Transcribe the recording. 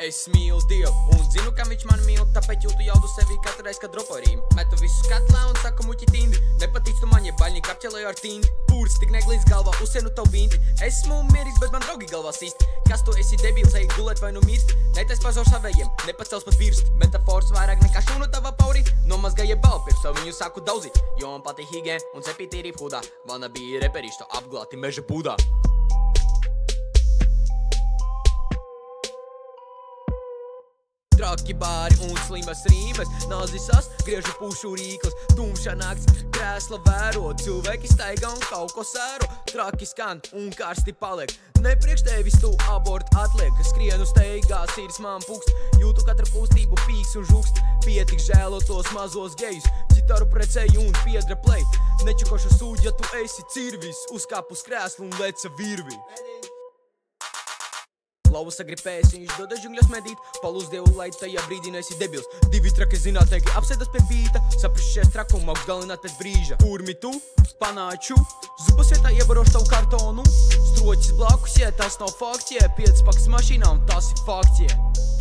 Es mīlu Dievu un zinu, ka viņš man mīl, tāpēc jūtu jaudu sevi katru reizi, kad dropo rīmu. Metu visu katlā un saku muķi tindi, nepatīc tu man, ja baļņi apķelēju ar tindi. Pūrs tik neglīdz galvā, uzsienu tavu vinti. Esmu mierīgs, bet man draugi galvā sīst. Kas tu esi debils, ej gulēt vai nu mirst? Netais pazaur savējiem, nepacels pat pirst. Metafors vairāk nekā šūnu tava pauri. Nomazgāja balu, pirms to viņu sāku daudzīt. Jo man patīk higien un cepīti ir hudā. Vana bija reperišķi, to apglāti meža būdā. Traki bāri un slimas rīmes, nazisas, griežu pušu rīklas, tumša nakts, krēsla vēro, cilvēki staigā un kaut ko sēro, traki skan un karsti paliek, nepriekš tevis tu abort atliek, skrienu steigā, sirds man pukst, jūtu katru kustību pīks un žukst, pietik žēlo tos mazos gejus, ģitaru precēju un piedra play, nečukošu sūd, ja tu esi cirvis, uzkāp uz krēslu un leca virvi. Lauva sagripējas, viņš doda žungļos medīt, palūs Dievu, lai tajā brīdī nesi debils. Divi traki zinātnieki apsēdas pie bīta, saprašies trakumu, augs galināt pēc brīža. Kurmi tu, panāču, zupas vietā iebarošu tavu kartonu, stroķis blakus, ja tas nav fakts, ja 5 pakas mašīnā un tas ir fakts, ja.